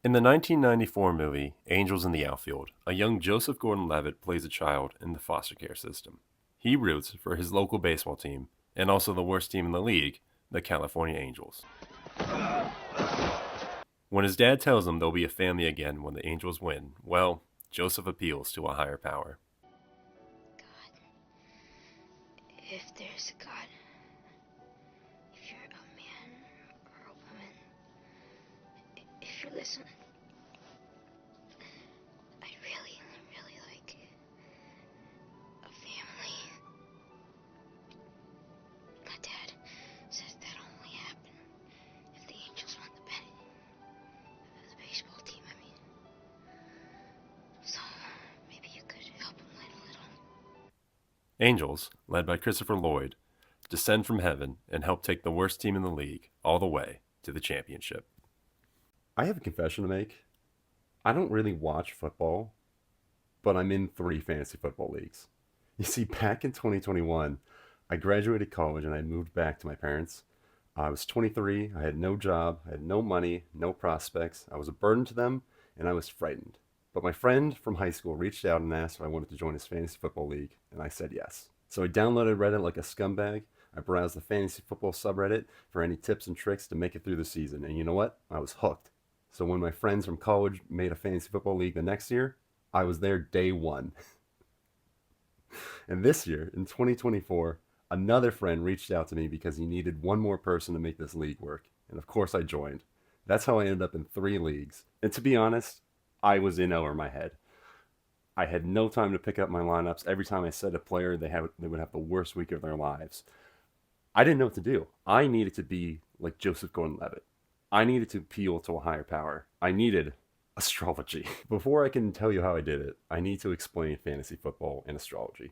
In the 1994 movie Angels in the Outfield, a young Joseph Gordon-Levitt plays a child in the foster care system. He roots for his local baseball team and also the worst team in the league, the California Angels. When his dad tells him they'll be a family again when the Angels win, well, Joseph appeals to a higher power. God, if there's a God, if you're a man or a woman, if you listen, I'd really, really like a family. My dad says that only happened if the Angels won the pennant. The baseball team, I mean. So, maybe you could help him light a little. Angels, led by Christopher Lloyd, descend from heaven and help take the worst team in the league all the way to the championship. I have a confession to make. I don't really watch football, but I'm in 3 fantasy football leagues. You see, back in 2021, I graduated college and I moved back to my parents. I was 23, I had no job, I had no money, no prospects. I was a burden to them, and I was frightened. But my friend from high school reached out and asked if I wanted to join his fantasy football league, and I said yes. So I downloaded Reddit like a scumbag. I browsed the fantasy football subreddit for any tips and tricks to make it through the season, and you know what? I was hooked. So when my friends from college made a fantasy football league the next year, I was there day one. And this year, in 2024, another friend reached out to me because he needed one more person to make this league work. And of course, I joined. That's how I ended up in 3 leagues. And to be honest, I was in over my head. I had no time to pick up my lineups. Every time I said a player, they would have the worst week of their lives. I didn't know what to do. I needed to be like Joseph Gordon-Levitt. I needed to appeal to a higher power. I needed astrology. Before I can tell you how I did it, I need to explain fantasy football and astrology.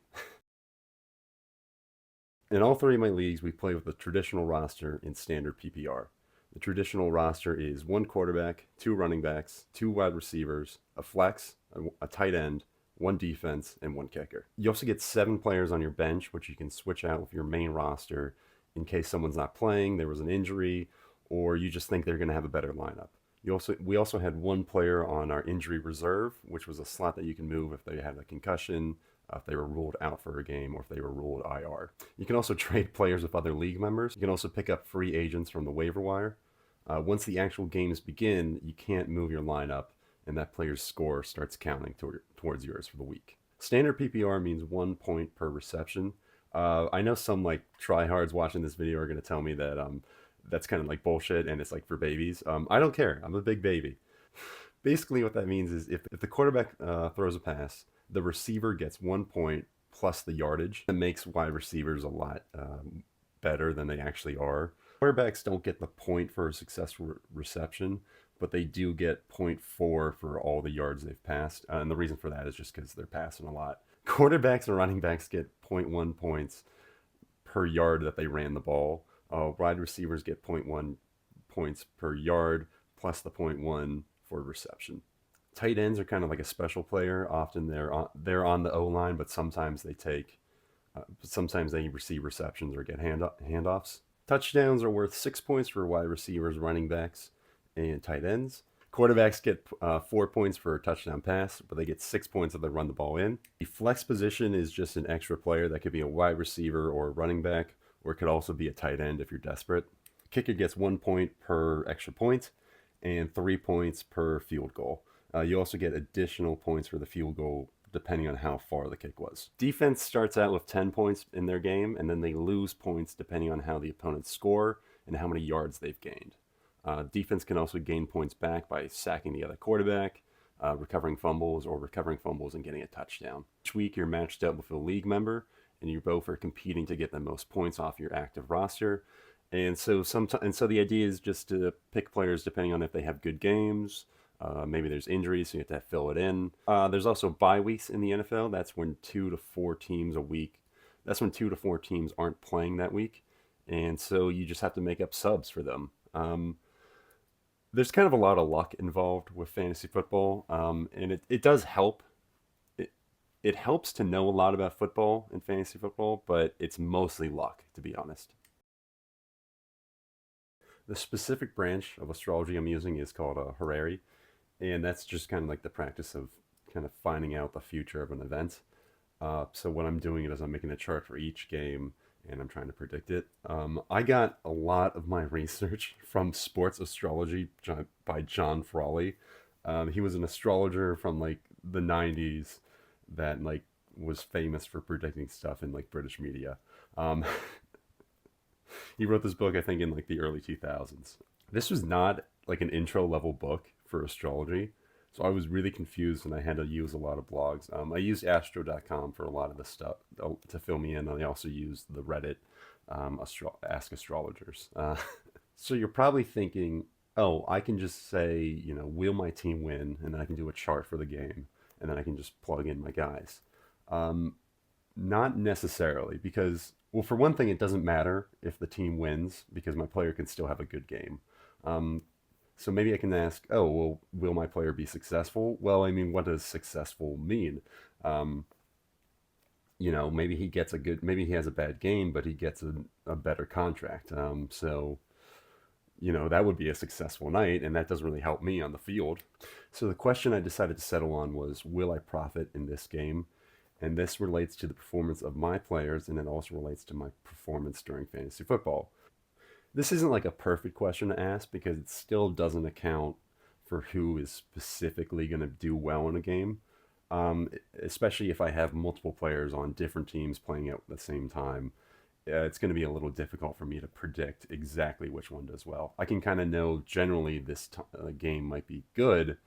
In all 3 of my leagues, we play with the traditional roster in standard PPR. The traditional roster is 1 quarterback, 2 running backs, 2 wide receivers, a flex, a tight end, 1 defense, and 1 kicker. You also get 7 players on your bench, which you can switch out with your main roster in case someone's not playing, there was an injury, or you just think they're going to have a better lineup. We also had 1 player on our injury reserve, which was a slot that you can move if they had a concussion, if they were ruled out for a game, or if they were ruled IR. You can also trade players with other league members. You can also pick up free agents from the waiver wire. Once the actual games begin, you can't move your lineup, and that player's score starts counting towards yours for the week. Standard PPR means 1 point per reception. I know some like tryhards watching this video are going to tell me that that's kind of like bullshit and it's like for babies. I don't care. I'm a big baby. Basically, what that means is if the quarterback throws a pass, the receiver gets 1 point plus the yardage. That makes wide receivers a lot better than they actually are. Quarterbacks don't get the point for a successful reception, but they do get 0.4 for all the yards they've passed. And the reason for that is just because they're passing a lot. Quarterbacks and running backs get 0.1 points per yard that they ran the ball. Wide receivers get 0.1 points per yard plus the 0.1 for reception. Tight ends are kind of like a special player. Often they're on the O line, but sometimes sometimes they receive receptions or get handoffs. Touchdowns are worth 6 points for wide receivers, running backs, and tight ends. Quarterbacks get 4 points for a touchdown pass, but they get 6 points if they run the ball in. The flex position is just an extra player that could be a wide receiver or a running back, or it could also be a tight end if you're desperate. Kicker gets 1 point per extra point and 3 points per field goal. You also get additional points for the field goal depending on how far the kick was. Defense starts out with 10 points in their game, and then they lose points depending on how the opponents score and how many yards they've gained. Defense can also gain points back by sacking the other quarterback, recovering fumbles and getting a touchdown. Each week you're matched up with a league member, and you both are competing to get the most points off your active roster. And so the idea is just to pick players depending on if they have good games. Maybe there's injuries, so you have to fill it in. There's also bye weeks in the NFL. That's when 2 to 4 teams a week. That's when 2 to 4 teams aren't playing that week, and so you just have to make up subs for them. There's kind of a lot of luck involved with fantasy football, and it does help. It helps to know a lot about football and fantasy football, but it's mostly luck, to be honest. The specific branch of astrology I'm using is called Harari. and that's just kind of like the practice of kind of finding out the future of an event. So what I'm doing is I'm making a chart for each game and I'm trying to predict it. I got a lot of my research from Sports Astrology by John Frawley. He was an astrologer from like the 90s that like was famous for predicting stuff in like British media. Um, he wrote this book I think in like the early 2000s. This was not like an intro level book for astrology. So I was really confused and I had to use a lot of blogs. I used astro.com for a lot of the stuff to fill me in. And I also used the Reddit Ask Astrologers. So you're probably thinking, oh, I can just say, you know, will my team win? And then I can do a chart for the game. And then I can just plug in my guys. Um, Not necessarily, because, well, for one thing, it doesn't matter if the team wins because my player can still have a good game. Um, so maybe I can ask, oh, well, will my player be successful? Well, I mean, what does successful mean? Um, you know, maybe he has a bad game, but he gets a better contract. So, you know, that would be a successful night, and that doesn't really help me on the field. So the question I decided to settle on was, will I profit in this game? And this relates to the performance of my players, and it also relates to my performance during fantasy football. This isn't like a perfect question to ask because it still doesn't account for who is specifically going to do well in a game. Especially if I have multiple players on different teams playing at the same time, it's going to be a little difficult for me to predict exactly which one does well. I can kind of know generally game might be good,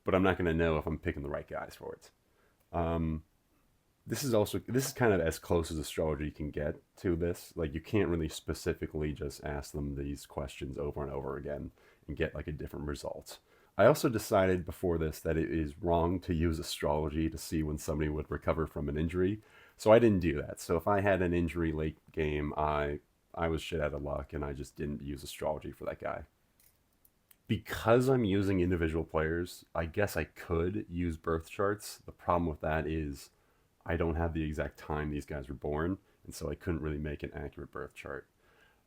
but I'm not going to know if I'm picking the right guys for it. Um, this is kind of as close as astrology can get to this. Like you can't really specifically just ask them these questions over and over again and get like a different result. I also decided before this that it is wrong to use astrology to see when somebody would recover from an injury. So I didn't do that. So if I had an injury late game, I was shit out of luck and I just didn't use astrology for that guy. Because I'm using individual players, I guess I could use birth charts. The problem with that is I don't have the exact time these guys were born, and so I couldn't really make an accurate birth chart.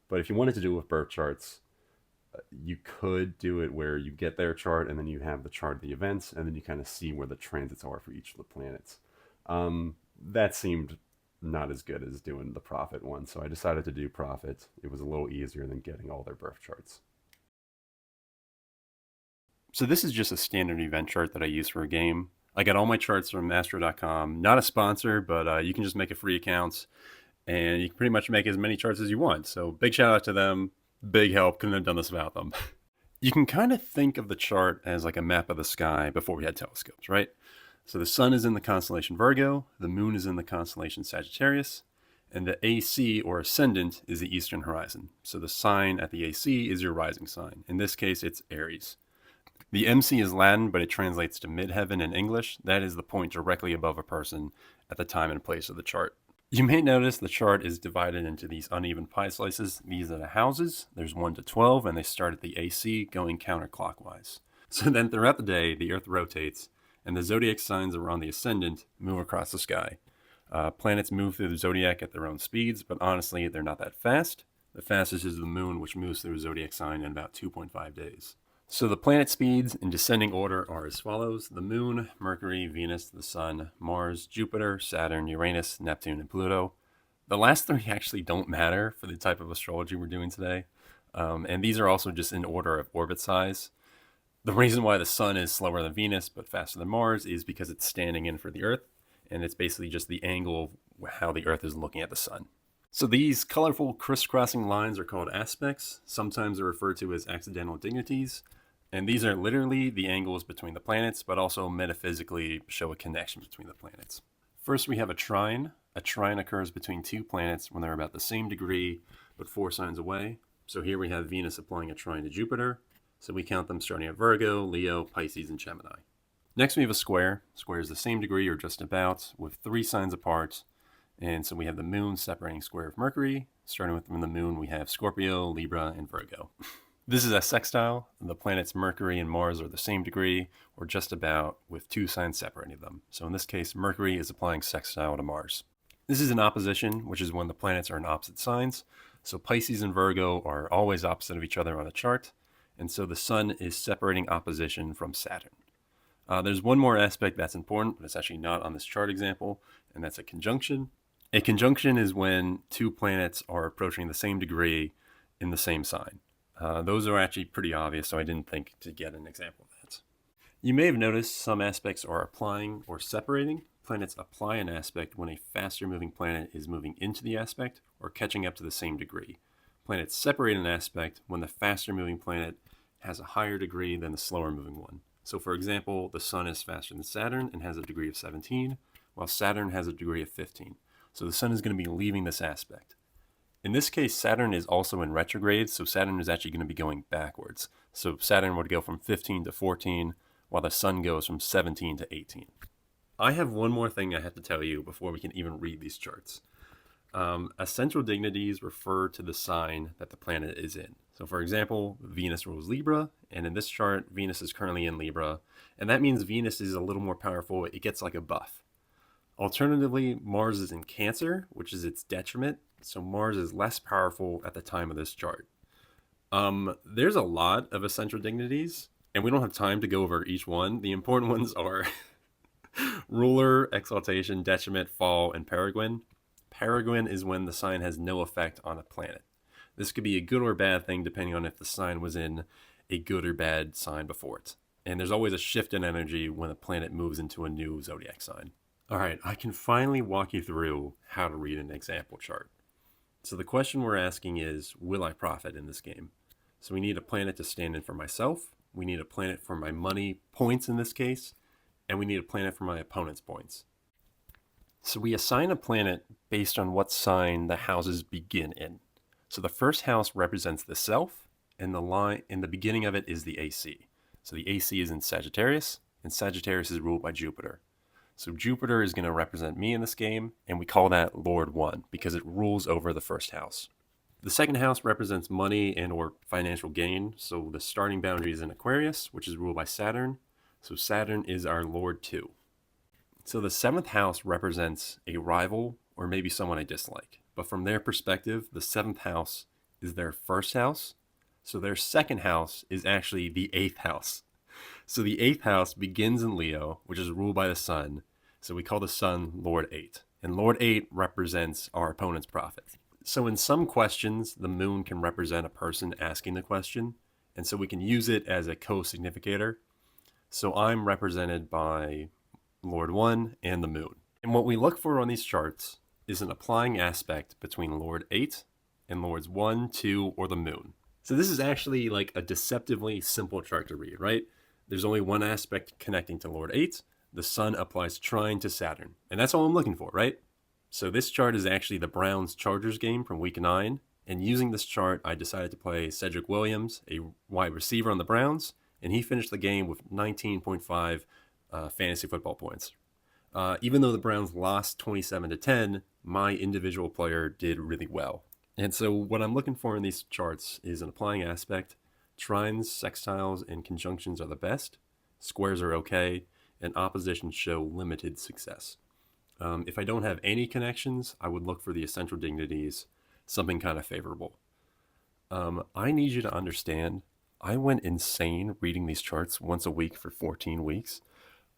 But if you wanted to do it with birth charts, you could do it where you get their chart and then you have the chart of the events, and then you kind of see where the transits are for each of the planets. That seemed not as good as doing the profit one, so I decided to do profit. It was a little easier than getting all their birth charts. So this is just a standard event chart that I use for a game. I got all my charts from Astro.com. Not a sponsor, but you can just make a free account, and you can pretty much make as many charts as you want. So big shout out to them. Big help. Couldn't have done this without them. You can kind of think of the chart as like a map of the sky before we had telescopes, right? So the sun is in the constellation Virgo, the moon is in the constellation Sagittarius, and the AC or ascendant is the eastern horizon. So the sign at the AC is your rising sign. In this case, it's Aries. The MC is Latin, but it translates to midheaven in English. That is the point directly above a person at the time and place of the chart. You may notice the chart is divided into these uneven pie slices. These are the houses. There's 1 to 12, and they start at the AC going counterclockwise. So then throughout the day, the Earth rotates, and the zodiac signs around the ascendant move across the sky. Planets move through the zodiac at their own speeds, but honestly, they're not that fast. The fastest is the moon, which moves through the zodiac sign in about 2.5 days. So the planet speeds in descending order are as follows: the Moon, Mercury, Venus, the Sun, Mars, Jupiter, Saturn, Uranus, Neptune, and Pluto. The last three actually don't matter for the type of astrology we're doing today. And these are also just in order of orbit size. The reason why the Sun is slower than Venus but faster than Mars is because it's standing in for the Earth, and it's basically just the angle of how the Earth is looking at the Sun. So these colorful crisscrossing lines are called aspects. Sometimes they're referred to as accidental dignities. And these are literally the angles between the planets, but also metaphysically show a connection between the planets. First, we have a trine. A trine occurs between two planets when they're about the same degree, but 4 signs away. So here we have Venus applying a trine to Jupiter. So we count them starting at Virgo, Leo, Pisces, and Gemini. Next, we have a square. Square is the same degree or just about, with 3 signs apart. And so we have the moon separating square of Mercury. Starting with from the moon, we have Scorpio, Libra, and Virgo. This is a sextile. The planets Mercury and Mars are the same degree, or just about, with 2 signs separating them. So in this case, Mercury is applying sextile to Mars. This is an opposition, which is when the planets are in opposite signs. So Pisces and Virgo are always opposite of each other on a chart. And so the Sun is separating opposition from Saturn. There's one more aspect that's important, but it's actually not on this chart example, and that's a conjunction. A conjunction is when two planets are approaching the same degree in the same sign. Those are actually pretty obvious, so I didn't think to get an example of that. You may have noticed some aspects are applying or separating. Planets apply an aspect when a faster moving planet is moving into the aspect or catching up to the same degree. Planets separate an aspect when the faster moving planet has a higher degree than the slower moving one. So, for example, the Sun is faster than Saturn and has a degree of 17, while Saturn has a degree of 15. So, the Sun is going to be leaving this aspect. In this case, Saturn is also in retrograde, so Saturn is actually going to be going backwards. So, Saturn would go from 15 to 14, while the Sun goes from 17 to 18. I have one more thing I have to tell you before we can even read these charts. Essential dignities refer to the sign that the planet is in. So, for example, Venus rules Libra, and in this chart, Venus is currently in Libra, and that means Venus is a little more powerful. It gets like a buff. Alternatively, Mars is in Cancer, which is its detriment, so Mars is less powerful at the time of this chart. There's a lot of essential dignities, and we don't have time to go over each one. The important ones are ruler, exaltation, detriment, fall, and peregrine. Peregrine is when the sign has no effect on a planet. This could be a good or bad thing depending on if the sign was in a good or bad sign before it. And there's always a shift in energy when a planet moves into a new zodiac sign. All right, I can finally walk you through how to read an example chart. So the question we're asking is, will I profit in this game? So we need a planet to stand in for myself. We need a planet for my money points in this case. And we need a planet for my opponent's points. So we assign a planet based on what sign the houses begin in. So the first house represents the self, and the line in the beginning of it is the AC. So the AC is in Sagittarius, and Sagittarius is ruled by Jupiter. So Jupiter is going to represent me in this game, and we call that Lord 1 because it rules over the first house. The second house represents money and or financial gain. So the starting boundary is in Aquarius, which is ruled by Saturn. So Saturn is our Lord 2. So the seventh house represents a rival or maybe someone I dislike. But from their perspective, the seventh house is their first house. So their second house is actually the eighth house. So the eighth house begins in Leo, which is ruled by the sun. So we call the sun Lord 8. And Lord 8 represents our opponent's profit. So in some questions, the moon can represent a person asking the question. And so we can use it as a co-significator. So I'm represented by Lord 1 and the moon. And what we look for on these charts is an applying aspect between Lord 8 and Lords 1, 2, or the moon. So this is actually like a deceptively simple chart to read, right? There's only one aspect connecting to Lord 8. The sun applies trine to Saturn. And that's all I'm looking for, right? So this chart is actually the Browns-Chargers game from week 9. And using this chart, I decided to play Cedric Williams, a wide receiver on the Browns, and he finished the game with 19.5 fantasy football points. Even though the Browns lost 27-10, my individual player did really well. And so what I'm looking for in these charts is an applying aspect. Trines, sextiles, and conjunctions are the best. Squares are okay, and oppositions show limited success. If I don't have any connections, I would look for the essential dignities, something kind of favorable. I need you to understand, I went insane reading these charts once a week for 14 weeks.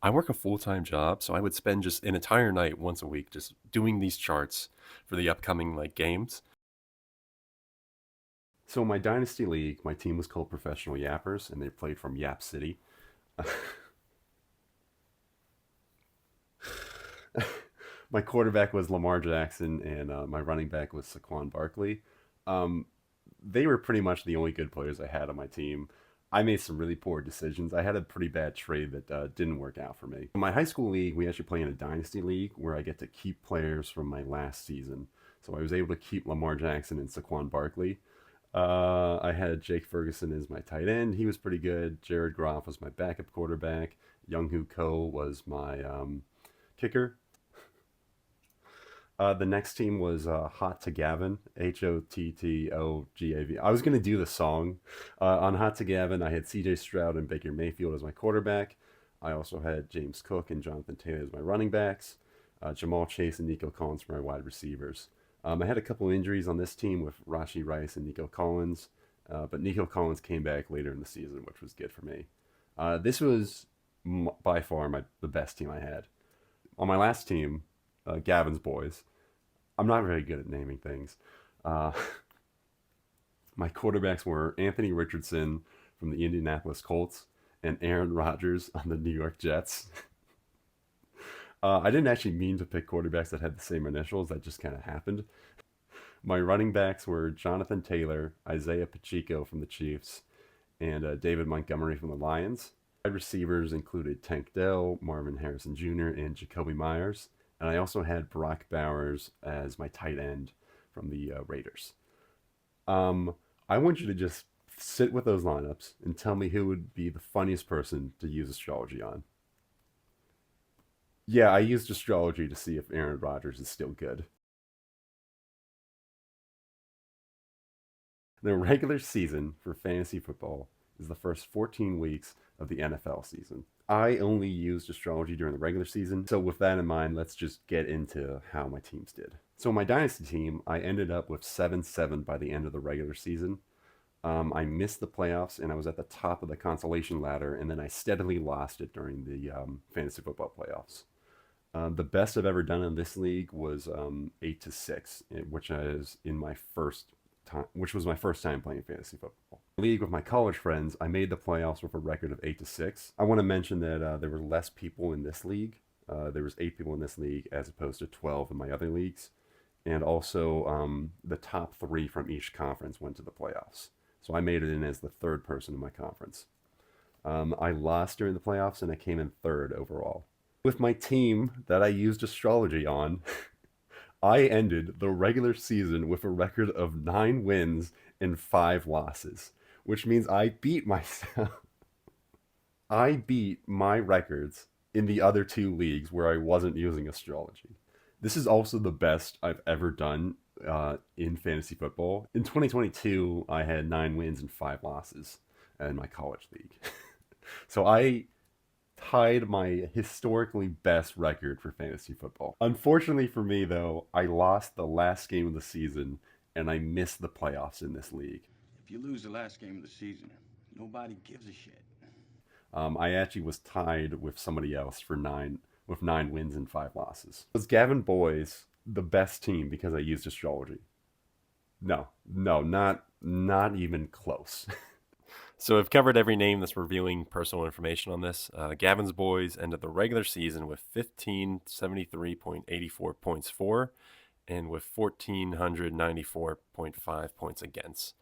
I work a full-time job, so I would spend just an entire night once a week just doing these charts for the upcoming games. So my Dynasty League, my team was called Professional Yappers, and they played from Yap City. My quarterback was Lamar Jackson, and my running back was Saquon Barkley. Um, they were pretty much the only good players I had on my team. I made some really poor decisions. I had a pretty bad trade that didn't work out for me. In my high school league, we actually play in a dynasty league where I get to keep players from my last season. So I was able to keep Lamar Jackson and Saquon Barkley. I had Jake Ferguson as my tight end. He was pretty good. Jared Goff was my backup quarterback. Young Hoo Ko was my kicker. The next team was Hot to Gavin, Hotttogav. I was going to do the song. On Hot to Gavin, I had CJ Stroud and Baker Mayfield as my quarterback. I also had James Cook and Jonathan Taylor as my running backs. Jamal Chase and Nico Collins for my wide receivers. I had a couple injuries on this team with Rashi Rice and Nico Collins, but Nico Collins came back later in the season, which was good for me. This was by far the best team I had. On my last team, Gavin's boys, I'm not very good at naming things. Uh, my quarterbacks were Anthony Richardson from the Indianapolis Colts and Aaron Rodgers on the New York Jets. I didn't actually mean to pick quarterbacks that had the same initials. That just kind of happened. My running backs were Jonathan Taylor, Isaiah Pacheco from the Chiefs, and David Montgomery from the Lions. Wide receivers included Tank Dell, Marvin Harrison Jr., and Jacoby Myers. And I also had Brock Bowers as my tight end from the Raiders. Um, I want you to just sit with those lineups and tell me who would be the funniest person to use astrology on. Yeah, I used astrology to see if Aaron Rodgers is still good. The regular season for fantasy football is the first 14 weeks of the NFL season. I only used astrology during the regular season, so with that in mind, let's just get into how my teams did. So, my dynasty team, I ended up with 7-7 by the end of the regular season. I missed the playoffs and I was at the top of the consolation ladder, and then I steadily lost it during the fantasy football playoffs. The best I've ever done in this league was 8-6, which is in my first time, which was my first time playing fantasy football. League with my college friends, I made the playoffs with a record of 8-6. I want to mention that there were less people in this league. There was 8 people in this league as opposed to 12 in my other leagues, and also the top 3 from each conference went to the playoffs. So I made it in as the third person in my conference. I lost during the playoffs and I came in third overall. With my team that I used astrology on, I ended the regular season with a record of 9 wins and 5 losses, which means I beat myself. I beat my records in the other 2 leagues where I wasn't using astrology. This is also the best I've ever done in fantasy football. In 2022, I had 9 wins and 5 losses in my college league. So I tied my historically best record for fantasy football. Unfortunately for me, though, I lost the last game of the season and I missed the playoffs in this league. If you lose the last game of the season, nobody gives a shit. I actually was tied with somebody else for 9 wins and 5 losses. Was Gavin Boys the best team because I used astrology? No, no, not even close. So I've covered every name that's revealing personal information on this. Gavin's boys ended the regular season with 1573.84 points for and with 1494.5 points against.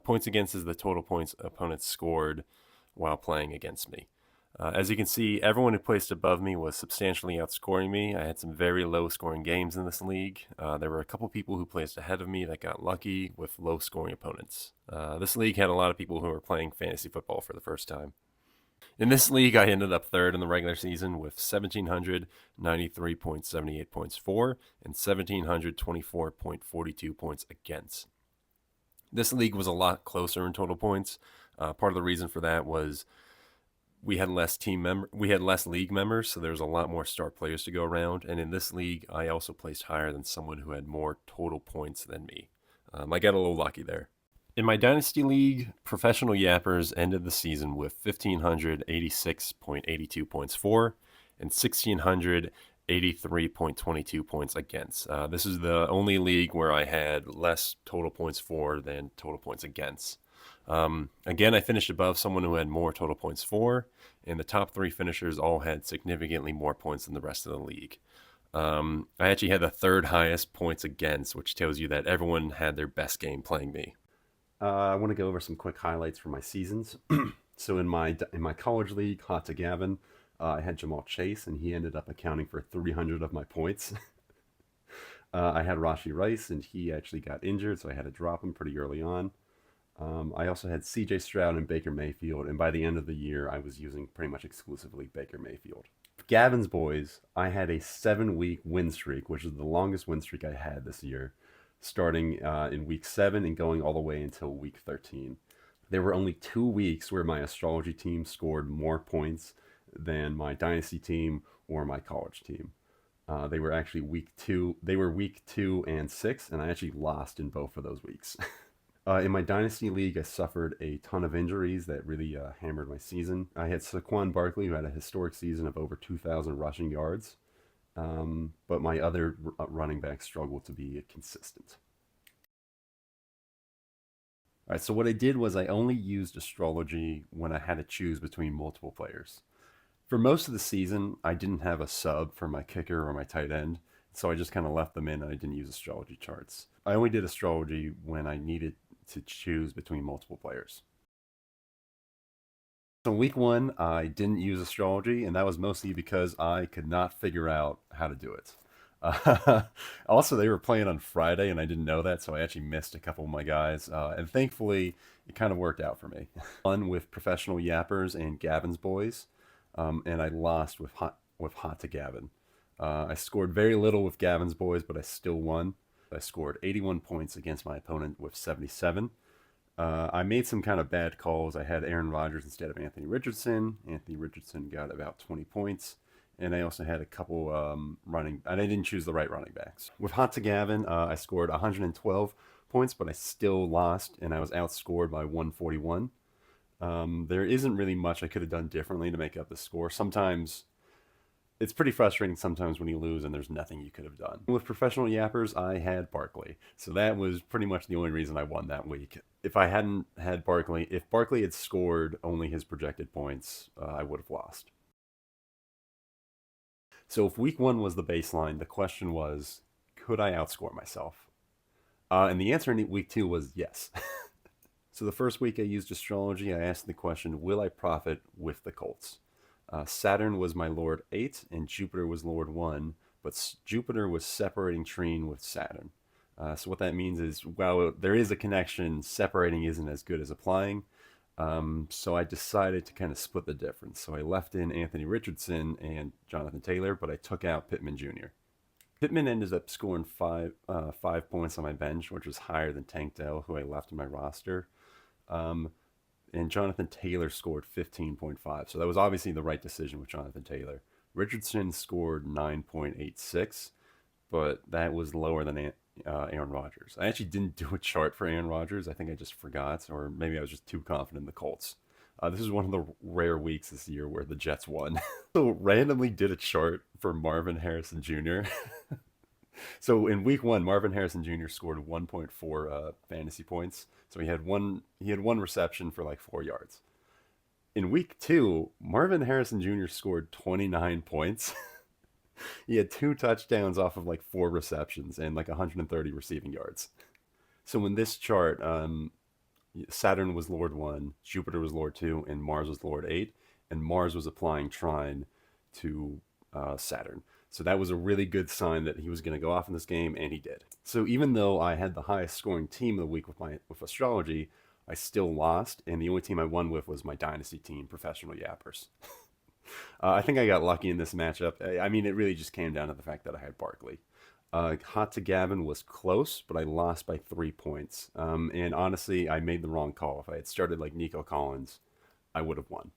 Points against is the total points opponents scored while playing against me. As you can see, everyone who placed above me was substantially outscoring me. I had some very low scoring games in this league. There were a couple people who placed ahead of me that got lucky with low scoring opponents. This league had a lot of people who were playing fantasy football for the first time. In this league, I ended up third in the regular season with 1,793.78 points for and 1,724.42 points against. This league was a lot closer in total points. Part of the reason for that was we had less league members, so there was a lot more star players to go around. And in this league, I also placed higher than someone who had more total points than me. I got a little lucky there. In my Dynasty League, Professional Yappers ended the season with 1,586.82 points for and 1,683.22 points against. This is the only league where I had less total points for than total points against. Again, I finished above someone who had more total points for, and the top 3 finishers all had significantly more points than the rest of the league. I actually had the third highest points against, which tells you that everyone had their best game playing me. I want to go over some quick highlights from my seasons. So in my college league, Hot to Gavin, I had Jamal Chase, and he ended up accounting for 300 of my points. I had Rashi Rice, and he actually got injured, so I had to drop him pretty early on. I also had C.J. Stroud and Baker Mayfield, and by the end of the year, I was using pretty much exclusively Baker Mayfield. Gavin's boys, I had a 7-week win streak, which is the longest win streak I had this year, starting in week 7 and going all the way until week 13. There were only 2 weeks where my astrology team scored more points than my dynasty team or my college team. They were actually week 2. They were week 2 and 6, and I actually lost in both of those weeks. In my Dynasty League, I suffered a ton of injuries that really hammered my season. I had Saquon Barkley, who had a historic season of over 2,000 rushing yards, but my other running backs struggled to be consistent. All right, so what I did was I only used Astrology when I had to choose between multiple players. For most of the season, I didn't have a sub for my kicker or my tight end, so I just kind of left them in and I didn't use Astrology charts. I only did Astrology when I needed to choose between multiple players. So week one, I didn't use Astrology, and that was mostly because I could not figure out how to do it. Also, they were playing on Friday, and I didn't know that, so I actually missed a couple of my guys. And thankfully, it kind of worked out for me. Won with Professional Yappers and Gavin's Boys, and I lost with Hot to Gavin. I scored very little with Gavin's Boys, but I still won. I scored 81 points against my opponent with 77. I made some kind of bad calls. I had Aaron Rodgers instead of Anthony Richardson. Anthony Richardson got about 20 points. And I also had a couple and I didn't choose the right running backs. With Hot to Gavin, I scored 112 points, but I still lost, and I was outscored by 141. There isn't really much I could have done differently to make up the score. Sometimes it's pretty frustrating sometimes when you lose and there's nothing you could have done. With Professional Yappers, I had Barkley. So that was pretty much the only reason I won that week. If I hadn't had Barkley, if Barkley had scored only his projected points, I would have lost. So if week one was the baseline, the question was, could I outscore myself? And the answer in week two was yes. So the first week I used Astrology, I asked the question, will I profit with the Colts? Saturn was my Lord 8 and Jupiter was Lord 1, but Jupiter was separating trine with Saturn. So what that means is, while there is a connection, separating isn't as good as applying. So I decided to kind of split the difference. So I left in Anthony Richardson and Jonathan Taylor, but I took out Pittman Jr. Pittman ended up scoring 5 points on my bench, which was higher than Tank Dell, who I left in my roster. And Jonathan Taylor scored 15.5. So that was obviously the right decision with Jonathan Taylor. Richardson scored 9.86, but that was lower than Aaron Rodgers. I actually didn't do a chart for Aaron Rodgers. I think I just forgot, or maybe I was just too confident in the Colts. This is one of the rare weeks this year where the Jets won. So randomly did a chart for Marvin Harrison Jr. So in week one, Marvin Harrison Jr. scored 1.4 fantasy points. So he had one reception for like 4 yards. In week two, Marvin Harrison Jr. scored 29 points. He had 2 touchdowns off of like 4 receptions and like 130 receiving yards. So in this chart, Saturn was Lord 1, Jupiter was Lord 2, and Mars was Lord 8. And Mars was applying trine to Saturn. So that was a really good sign that he was going to go off in this game, and he did. So even though I had the highest scoring team of the week with Astrology, I still lost, and the only team I won with was my Dynasty team, Professional Yappers. I think I got lucky in this matchup. I mean, it really just came down to the fact that I had Barkley. Hot to Gavin was close, but I lost by 3 points. And honestly, I made the wrong call. If I had started like Nico Collins, I would have won.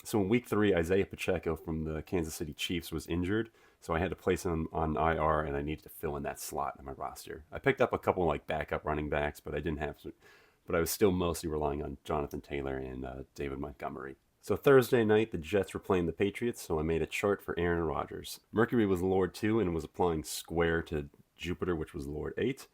So in week three, Isaiah Pacheco from the Kansas City Chiefs was injured, so I had to place him on IR, and I needed to fill in that slot in my roster. I picked up a couple like backup running backs, but I didn't have to. But I was still mostly relying on Jonathan Taylor and David Montgomery. So Thursday night, the Jets were playing the Patriots, so I made a chart for Aaron Rodgers. Mercury was Lord 2 and was applying square to Jupiter, which was Lord 8.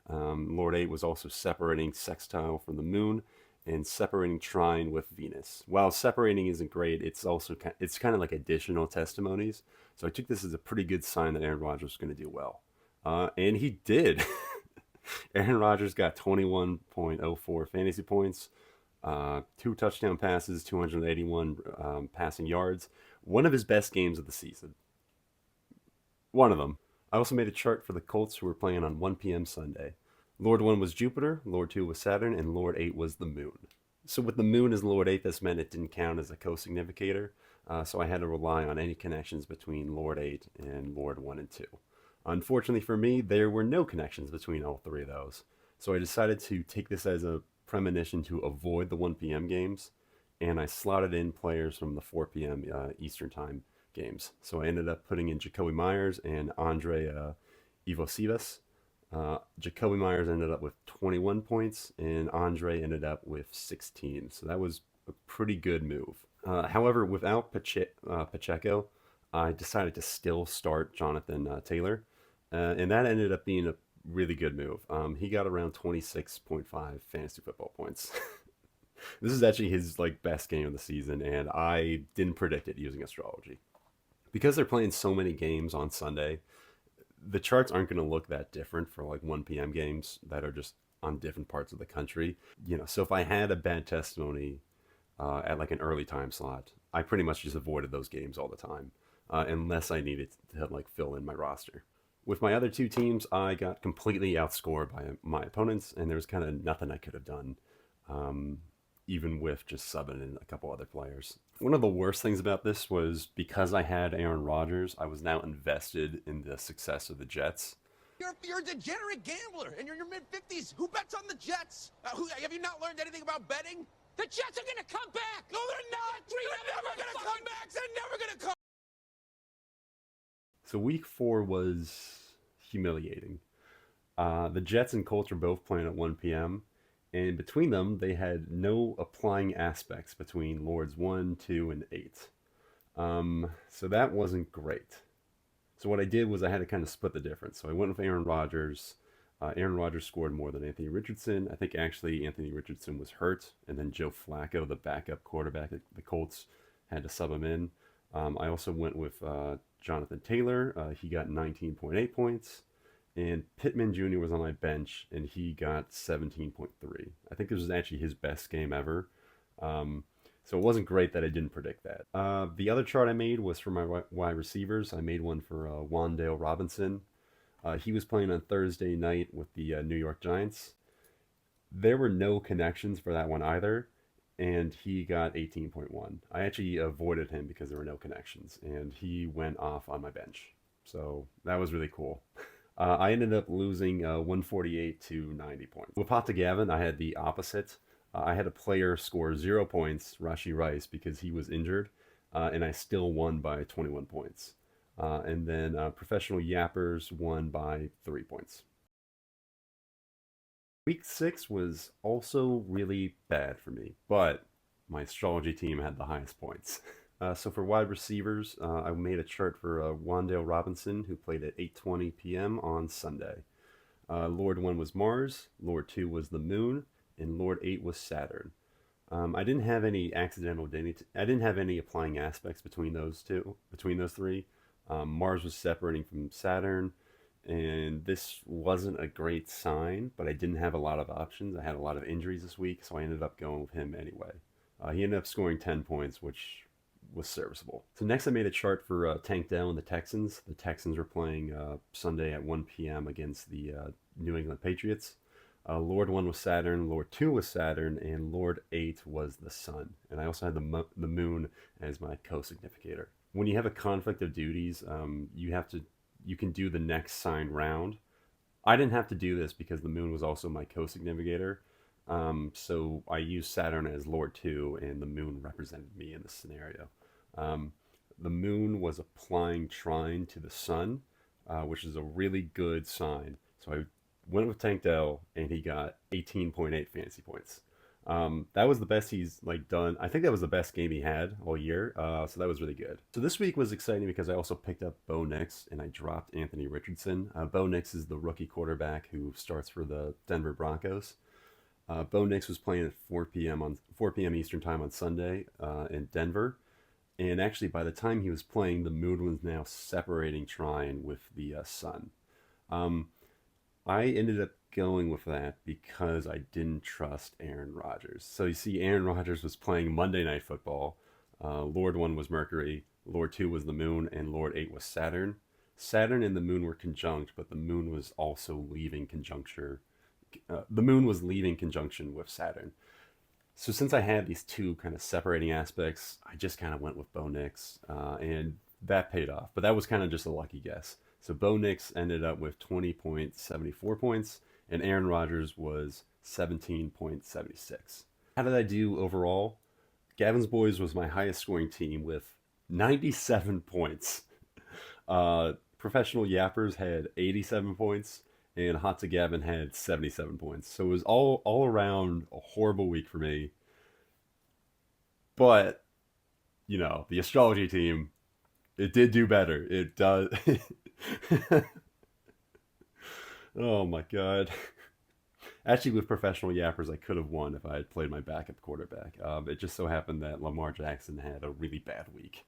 Lord 8 was also separating sextile from the moon and separating trine with Venus. While separating isn't great, it's kind of like additional testimonies. So I took this as a pretty good sign that Aaron Rodgers was going to do well. And he did. Aaron Rodgers got 21.04 fantasy points, 2 touchdown passes, 281 passing yards. One of his best games of the season. One of them. I also made a chart for the Colts, who were playing on 1 p.m. Sunday. Lord 1 was Jupiter, Lord 2 was Saturn, and Lord 8 was the moon. So with the moon as Lord 8, this meant it didn't count as a co-significator, so I had to rely on any connections between Lord 8 and Lord 1 and 2. Unfortunately for me, there were no connections between all three of those, so I decided to take this as a premonition to avoid the 1 p.m. games, and I slotted in players from the 4 p.m. Eastern Time games. So I ended up putting in Jacoby Myers and Andre Ivosivas. Jacoby Myers ended up with 21 points, and Andre ended up with 16. So that was a pretty good move. However, without Pacheco, I decided to still start Jonathan Taylor, and that ended up being a really good move. He got around 26.5 fantasy football points. This is actually his like best game of the season, and I didn't predict it using astrology because they're playing so many games on Sunday. The charts aren't going to look that different for like 1 p.m. games that are just on different parts of the country. So if I had a bad testimony at like an early time slot, I pretty much just avoided those games all the time, unless I needed to like fill in my roster. With my other two teams, I got completely outscored by my opponents, and there was kind of nothing I could have done, um, even with just subbing in a couple other players. One of the worst things about this was because I had Aaron Rodgers, I was now invested in the success of the Jets. You're a degenerate gambler, and you're in your mid-50s. Who bets on the Jets? Have you not learned anything about betting? The Jets are going to come back. No, they're not. They're never going to come back. They're never going to come. So week 4 was humiliating. The Jets and Colts were both playing at 1 p.m., and between them, they had no applying aspects between Lords 1, 2, and 8. So that wasn't great. So what I did was I had to kind of split the difference. So I went with Aaron Rodgers. Aaron Rodgers scored more than Anthony Richardson. I think actually Anthony Richardson was hurt, and then Joe Flacco, the backup quarterback at the Colts, had to sub him in. I also went with Jonathan Taylor. He got 19.8 points. And Pittman Jr. was on my bench, and he got 17.3. I think this was actually his best game ever. So it wasn't great that I didn't predict that. The other chart I made was for my wide receivers. I made one for Wandale Robinson. He was playing on Thursday night with the New York Giants. There were no connections for that one either, and he got 18.1. I actually avoided him because there were no connections, and he went off on my bench. So that was really cool. I ended up losing 148 to 90 points. With Pata Gavin, I had the opposite. I had a player score 0 points, Rashi Rice, because he was injured, and I still won by 21 points. And then Professional Yappers won by 3 points. Week 6 was also really bad for me, but my astrology team had the highest points. So for wide receivers, I made a chart for Wandale Robinson, who played at 8:20 p.m. on Sunday. Lord 1 was Mars, Lord 2 was the Moon, and Lord 8 was Saturn. I didn't have any I didn't have any applying aspects between those three. Mars was separating from Saturn, and this wasn't a great sign, but I didn't have a lot of options. I had a lot of injuries this week, so I ended up going with him anyway. He ended up scoring 10 points, which was serviceable. So next I made a chart for Tank Dell and the Texans. The Texans were playing Sunday at 1 p.m. against the New England Patriots. Lord 1 was Saturn, Lord 2 was Saturn, and Lord 8 was the Sun. And I also had the Moon as my co-significator. When you have a conflict of duties, you can do the next sign round. I didn't have to do this because the Moon was also my co-significator. So I used Saturn as Lord 2, and the Moon represented me in this scenario. The Moon was applying trine to the Sun, which is a really good sign. So I went with Tank Dell, and he got 18.8 fantasy points. That was the best he's done. I think that was the best game he had all year. So that was really good. So this week was exciting because I also picked up Bo Nix and I dropped Anthony Richardson. Bo Nix is the rookie quarterback who starts for the Denver Broncos. Bo Nix was playing at 4 p.m. Eastern time on Sunday in Denver. And actually, by the time he was playing, the moon was now separating trine with the sun. I ended up going with that because I didn't trust Aaron Rodgers. So you see, Aaron Rodgers was playing Monday Night Football. Lord 1 was Mercury, Lord 2 was the moon, and Lord 8 was Saturn. Saturn and the moon were conjunct, but the moon was also leaving conjuncture. The moon was leaving conjunction with Saturn. So since I had these two kind of separating aspects, I just kind of went with Bo Nix, and that paid off. But that was kind of just a lucky guess. So Bo Nix ended up with 20.74 points, and Aaron Rodgers was 17.76. How did I do overall? Gavin's Boys was my highest scoring team with 97 points. Professional Yappers had 87 points, and Hot to Gavin had 77 points. So it was all around a horrible week for me. But, the astrology team, it did do better. It does. Oh my god. Actually, with professional yappers, I could have won if I had played my backup quarterback. It just so happened that Lamar Jackson had a really bad week.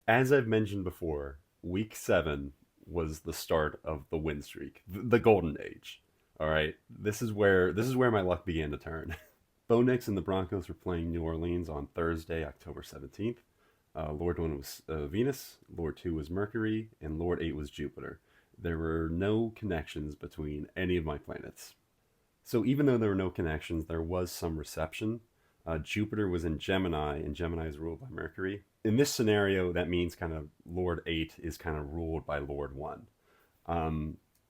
As I've mentioned before, week 7 was the start of the win streak, the golden age. All right, this is where my luck began to turn. Bo Nix and the Broncos were playing New Orleans on Thursday, October 17th. Lord 1 was Venus, Lord 2 was Mercury, and Lord 8 was Jupiter. There were no connections between any of my planets. So even though there were no connections, there was some reception. Jupiter was in Gemini, and Gemini is ruled by Mercury. In this scenario, that means kind of Lord 8 is kind of ruled by Lord 1.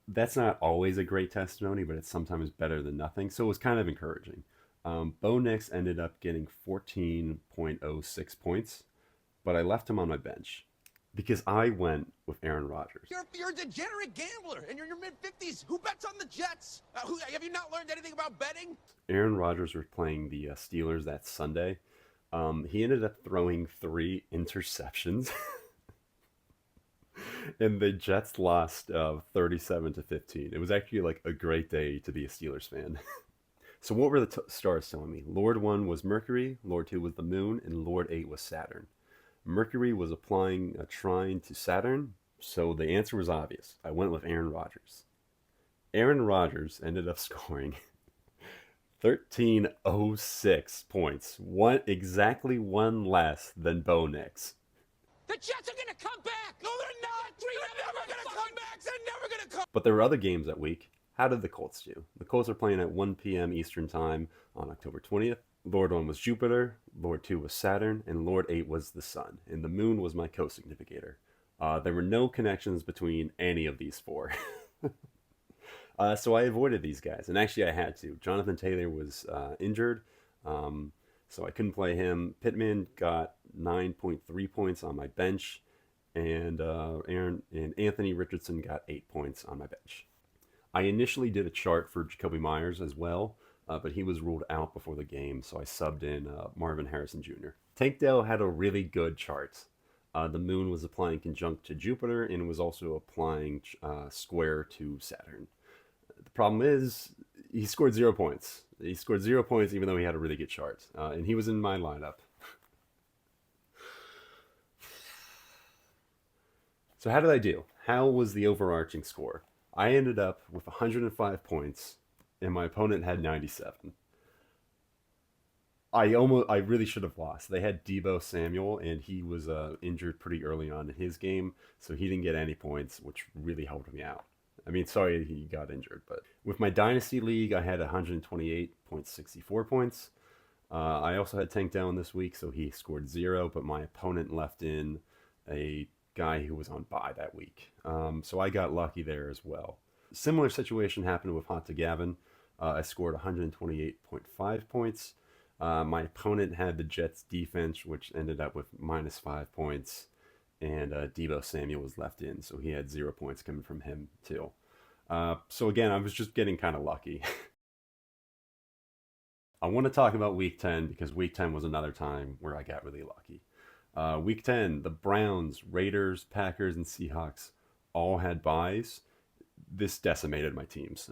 That's not always a great testimony, but it's sometimes better than nothing. So it was kind of encouraging. Bo Nix ended up getting 14.06 points, but I left him on my bench because I went with Aaron Rodgers. You're a degenerate gambler, and you're in your mid-50s. Who bets on the Jets? Have you not learned anything about betting? Aaron Rodgers was playing the Steelers that Sunday. He ended up throwing 3 interceptions, and the Jets lost 37-15. It was actually like a great day to be a Steelers fan. So what were the stars telling me? Lord 1 was Mercury, Lord 2 was the Moon, and Lord 8 was Saturn. Mercury was applying a trine to Saturn, so the answer was obvious. I went with Aaron Rodgers. Aaron Rodgers ended up scoring 1306 points, exactly one less than Bo Nix. The Jets are gonna come back! No, they're not! They're never gonna come back! They're never gonna come. But there were other games that week. How did the Colts do? The Colts are playing at 1 p.m. Eastern Time on October 20th. Lord 1 was Jupiter, Lord 2 was Saturn, and Lord 8 was the Sun, and the Moon was my co-significator. There were no connections between any of these 4. So I avoided these guys, and actually I had to. Jonathan Taylor was injured, so I couldn't play him. Pittman got 9.3 points on my bench, and Anthony Richardson got 8 points on my bench. I initially did a chart for Jacoby Myers as well, but he was ruled out before the game, so I subbed in Marvin Harrison Jr. Tank Dell had a really good chart. The Moon was applying conjunct to Jupiter and was also applying square to Saturn. The problem is he scored 0 points. He scored 0 points even though he had a really good chart, and he was in my lineup. So how did I do? How was the overarching score? I ended up with 105 points, and my opponent had 97. I really should have lost. They had Deebo Samuel, and he was injured pretty early on in his game, so he didn't get any points, which really helped me out. I mean, sorry he got injured, but with my Dynasty League, I had 128.64 points. I also had Tank Down this week, so he scored 0, but my opponent left in a guy who was on bye that week. So I got lucky there as well. Similar situation happened with Hot to Gavin. I scored 128.5 points. My opponent had the Jets defense, which ended up with -5 points. And Deebo Samuel was left in, so he had 0 points coming from him too. So again, I was just getting kind of lucky. I want to talk about Week 10 because Week 10 was another time where I got really lucky. Week 10, the Browns, Raiders, Packers, and Seahawks all had byes. This decimated my teams.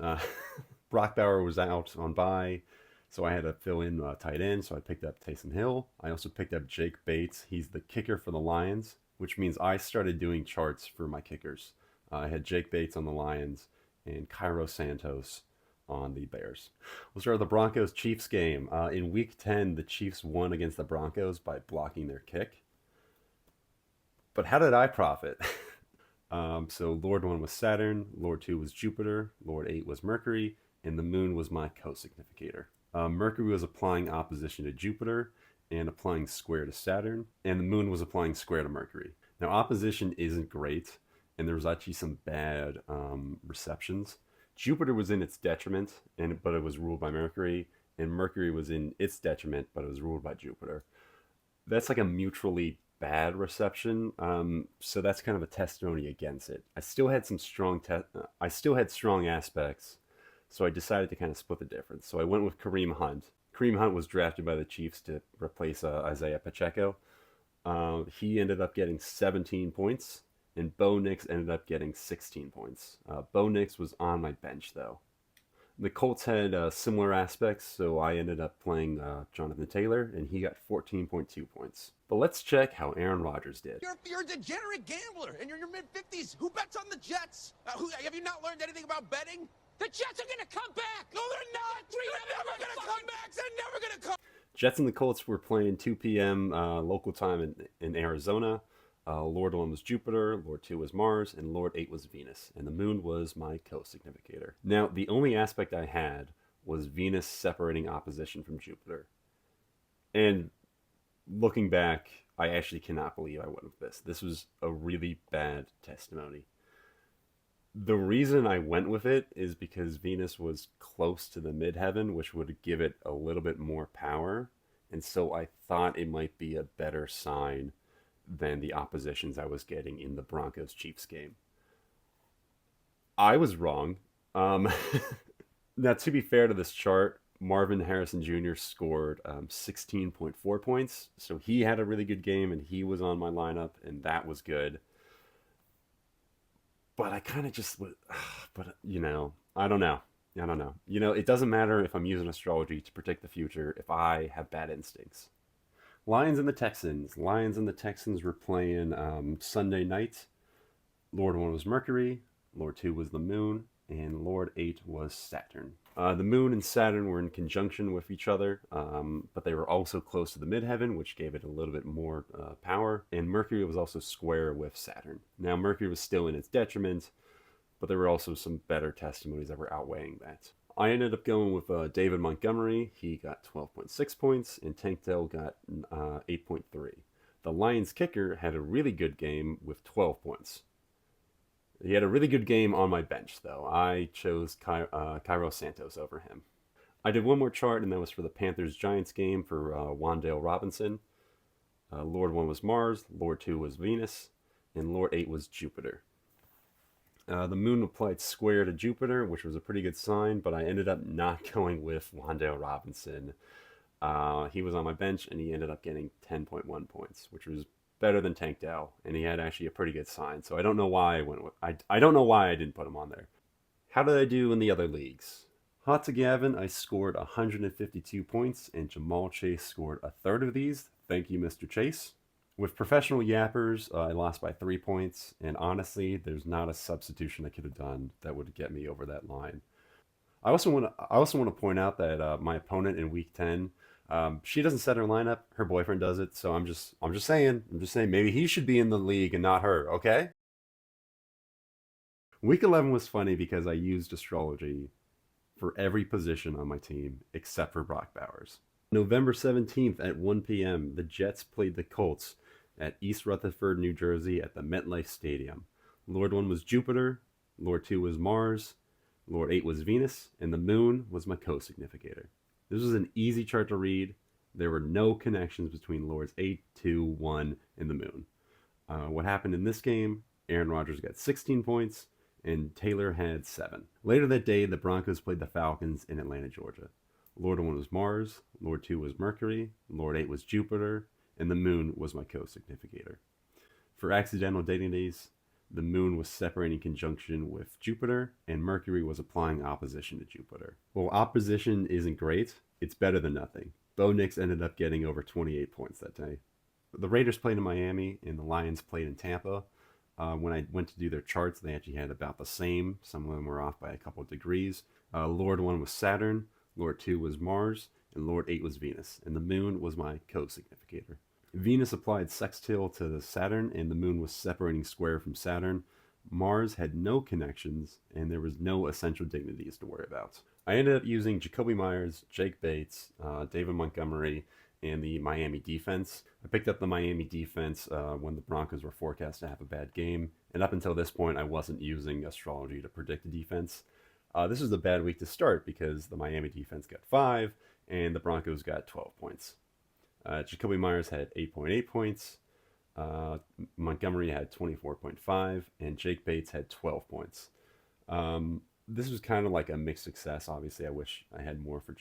Brock Bauer was out on bye, so I had to fill in tight end, so I picked up Taysom Hill. I also picked up Jake Bates. He's the kicker for the Lions, which means I started doing charts for my kickers. I had Jake Bates on the Lions and Cairo Santos on the Bears. We'll start with the Broncos-Chiefs game. In Week 10, the Chiefs won against the Broncos by blocking their kick. But how did I profit? So Lord 1 was Saturn, Lord 2 was Jupiter, Lord 8 was Mercury, and the Moon was my co-significator. Mercury was applying opposition to Jupiter and applying square to Saturn, and the Moon was applying square to Mercury. Now, opposition isn't great, and there was actually some bad receptions. Jupiter was in its detriment, but it was ruled by Mercury, and Mercury was in its detriment, but it was ruled by Jupiter. That's like a mutually bad reception, so that's kind of a testimony against it. I still had some I still had strong aspects, so I decided to kind of split the difference. So I went with Kareem Hunt. Kareem Hunt was drafted by the Chiefs to replace Isaiah Pacheco. He ended up getting 17 points, and Bo Nix ended up getting 16 points. Bo Nix was on my bench, though. The Colts had similar aspects, so I ended up playing Jonathan Taylor, and he got 14.2 points. But let's check how Aaron Rodgers did. You're a degenerate gambler, and you're in your mid-50s. Who bets on the Jets? Have you not learned anything about betting? The Jets are going to come back. No, they're not. They're never going to come back. They're never going to come. Jets and the Colts were playing 2 p.m. Local time in Arizona. Lord 1 was Jupiter, Lord 2 was Mars, and Lord 8 was Venus, and the moon was my co-significator. Now, the only aspect I had was Venus separating opposition from Jupiter. And looking back, I actually cannot believe I went with this. This was a really bad testimony. The reason I went with it is because Venus was close to the midheaven, which would give it a little bit more power, and so I thought it might be a better sign than the oppositions I was getting in the Broncos-Chiefs game. I was wrong. Now, to be fair to this chart, Marvin Harrison Jr. scored 16.4 points, so he had a really good game, and he was on my lineup, and that was good. But I kind of just, but I don't know. It doesn't matter if I'm using astrology to predict the future if I have bad instincts. Lions and the Texans. Lions and the Texans were playing Sunday night. Lord 1 was Mercury, Lord 2 was the moon, and Lord 8 was Saturn. The moon and Saturn were in conjunction with each other, but they were also close to the midheaven, which gave it a little bit more power, and Mercury was also square with Saturn. Now, Mercury was still in its detriment, but there were also some better testimonies that were outweighing that. I ended up going with David Montgomery. He got 12.6 points, and Tank Dell got 8.3. The Lions kicker had a really good game with 12 points. He had a really good game on my bench, though. I chose Cairo Santos over him. I did one more chart, and that was for the Panthers-Giants game for Wan'Dale Robinson. Lord 1 was Mars, Lord 2 was Venus, and Lord 8 was Jupiter. The moon applied square to Jupiter, which was a pretty good sign, but I ended up not going with Wan'Dale Robinson. He was on my bench, and he ended up getting 10.1 points, which was better than Tank Dell, and he had actually a pretty good sign. So I don't know why I went with. I don't know why I didn't put him on there. How did I do in the other leagues? Hot to Gavin, I scored 152 points, and Jamal Chase scored a third of these. Thank you, Mr. Chase. With professional yappers, I lost by 3 points, and honestly, there's not a substitution I could have done that would get me over that line. I also want to point out that my opponent in week 10, she doesn't set her lineup; her boyfriend does it. So I'm just saying, maybe he should be in the league and not her. Okay. Week 11 was funny because I used astrology for every position on my team except for Brock Bowers. November 17th at 1 p.m., the Jets played the Colts at East Rutherford, New Jersey at the MetLife Stadium. Lord 1 was Jupiter, Lord 2 was Mars, Lord 8 was Venus, and the moon was my co-significator. This was an easy chart to read. There were no connections between Lords 8, 2, 1, and the moon. What happened in this game? Aaron Rodgers got 16 points, and Taylor had 7. Later that day, the Broncos played the Falcons in Atlanta, Georgia. Lord 1 was Mars, Lord 2 was Mercury, Lord 8 was Jupiter, and the moon was my co-significator. For accidental dating days, the moon was separating conjunction with Jupiter, and Mercury was applying opposition to Jupiter. Well, opposition isn't great. It's better than nothing. Bo Nix ended up getting over 28 points that day. The Raiders played in Miami, and the Lions played in Tampa. When I went to do their charts, they actually had about the same. Some of them were off by a couple of degrees. Lord 1 was Saturn, Lord 2 was Mars, and Lord 8 was Venus, and the moon was my co-significator. Venus applied sextile to the Saturn, and the moon was separating square from Saturn. Mars had no connections, and there was no essential dignities to worry about. I ended up using Jacoby Myers, Jake Bates, David Montgomery, and the Miami defense. I picked up the Miami defense when the Broncos were forecast to have a bad game, and up until this point, I wasn't using astrology to predict the defense. This was a bad week to start because the Miami defense got 5, and the Broncos got 12 points. Jacoby Myers had 8.8 points. Montgomery had 24.5, and Jake Bates had 12 points. This was kind of like a mixed success. Obviously, I wish I had more for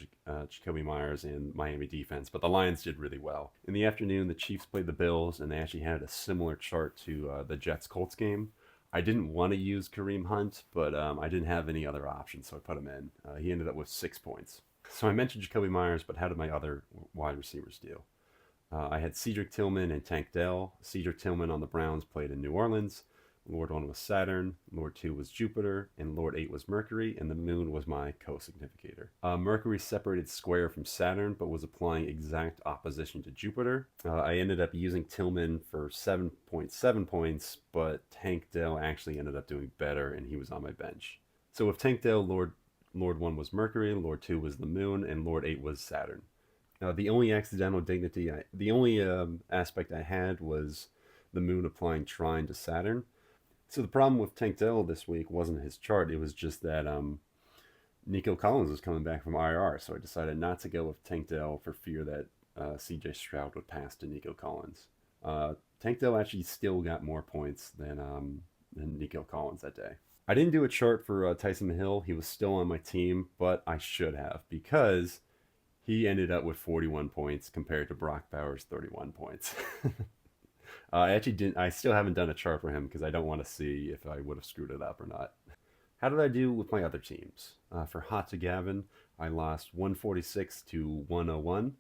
Jacoby Myers and Miami defense, but the Lions did really well. In the afternoon, the Chiefs played the Bills, and they actually had a similar chart to the Jets-Colts game. I didn't want to use Kareem Hunt, but I didn't have any other options, so I put him in. He ended up with 6 points. So I mentioned Jacoby Myers, but how did my other wide receivers do? I had Cedric Tillman and Tank Dell. Cedric Tillman on the Browns played in New Orleans. Lord 1 was Saturn, Lord 2 was Jupiter, and Lord 8 was Mercury, and the Moon was my co-significator. Mercury separated square from Saturn, but was applying exact opposition to Jupiter. I ended up using Tillman for 7.7 points, but Tank Dell actually ended up doing better, and he was on my bench. So with Tank Dell, Lord 1 was Mercury, Lord 2 was the Moon, and Lord 8 was Saturn. The only accidental dignity, the only aspect I had was the Moon applying trine to Saturn. So the problem with Tank Dell this week wasn't his chart. It was just that Nico Collins was coming back from IR. So I decided not to go with Tank Dell for fear that CJ Stroud would pass to Nico Collins. Tank Dell actually still got more points than Nico Collins that day. I didn't do a chart for Tyson Hill. He was still on my team, but I should have because he ended up with 41 points compared to Brock Bowers' 31 points. I actually didn't. I still haven't done a chart for him because I don't want to see if I would have screwed it up or not. How did I do with my other teams? For Hot to Gavin, I lost 146 to 101.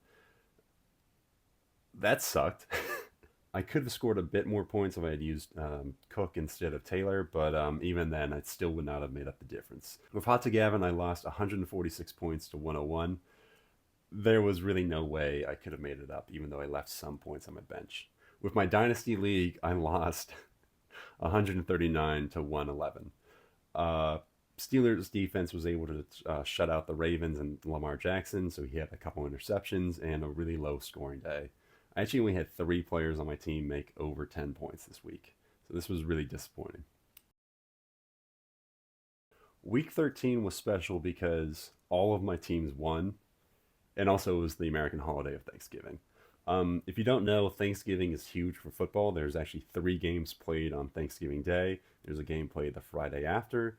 That sucked. I could have scored a bit more points if I had used Cook instead of Taylor, but even then, I still would not have made up the difference. With Hot to Gavin, I lost 146 points to 101. There was really no way I could have made it up, even though I left some points on my bench. With my Dynasty League, I lost 139 to 111. Steelers defense was able to shut out the Ravens and Lamar Jackson, so he had a couple interceptions and a really low scoring day. I actually only had 3 players on my team make over 10 points this week, so this was really disappointing. Week 13 was special because all of my teams won, and also it was the American holiday of Thanksgiving. If you don't know, Thanksgiving is huge for football. There's actually 3 games played on Thanksgiving Day. There's a game played the Friday after.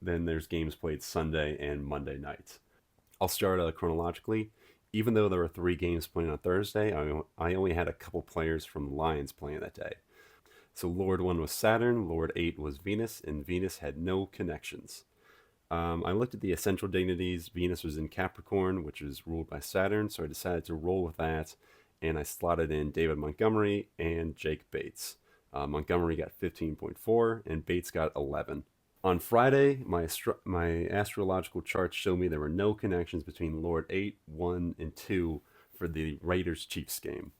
Then there's games played Sunday and Monday nights. I'll start chronologically. Even though there were 3 games playing on Thursday, I only had a couple players from the Lions playing that day. So Lord 1 was Saturn, Lord 8 was Venus, and Venus had no connections. I looked at the essential dignities. Venus was in Capricorn, which is ruled by Saturn, so I decided to roll with that. And I slotted in David Montgomery and Jake Bates. Montgomery got 15.4 and Bates got 11. On Friday, my astrological charts show me there were no connections between Lord 8, 1, and 2 for the Raiders-Chiefs game.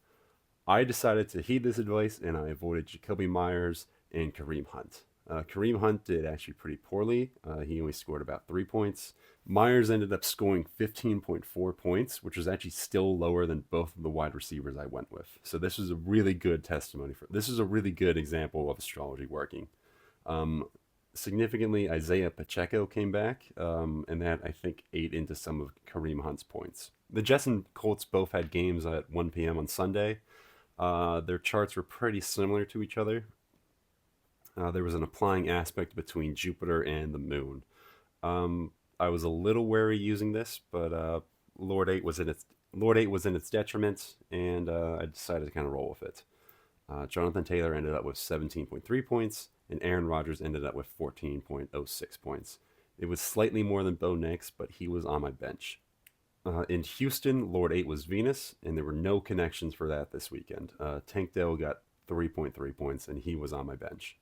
I decided to heed this advice and I avoided Jacoby Myers and Kareem Hunt. Kareem Hunt did actually pretty poorly. He only scored about 3 points. Myers ended up scoring 15.4 points, which was actually still lower than both of the wide receivers I went with. So this was a really good testimony this is a really good example of astrology working. Significantly, Isaiah Pacheco came back, and that I think ate into some of Kareem Hunt's points. The Jets and Colts both had games at 1 p.m. on Sunday. Their charts were pretty similar to each other. There was an applying aspect between Jupiter and the Moon. I was a little wary using this, but Lord 8 was in its detriment, and I decided to kind of roll with it. Jonathan Taylor ended up with 17.3 points, and Aaron Rodgers ended up with 14.06 points. It was slightly more than Bo Nix, but he was on my bench. In Houston, Lord 8 was Venus, and there were no connections for that this weekend. Tank Dell got 3.3 points, and he was on my bench.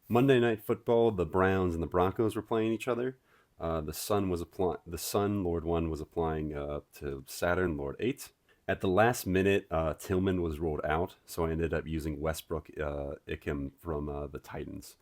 Monday Night Football, the Browns and the Broncos were playing each other. The Sun, Lord 1, was applying to Saturn, Lord 8. At the last minute, Tillman was ruled out, so I ended up using Westbrook Ikhim from the Titans.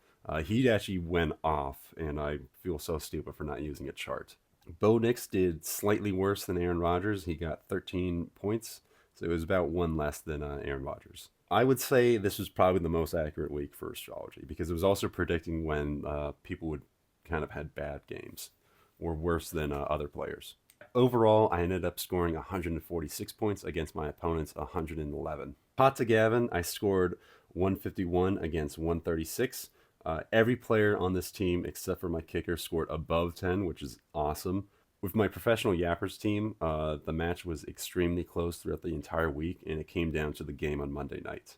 He actually went off, and I feel so stupid for not using a chart. Bo Nix did slightly worse than Aaron Rodgers. He got 13 points, so it was about 1 less than Aaron Rodgers. I would say this was probably the most accurate week for astrology because it was also predicting when people would kind of had bad games or worse than other players. Overall, I ended up scoring 146 points against my opponent's 111. Hot to Gavin, I scored 151 against 136. Every player on this team, except for my kicker, scored above 10, which is awesome. With my professional Yappers team, the match was extremely close throughout the entire week, and it came down to the game on Monday night.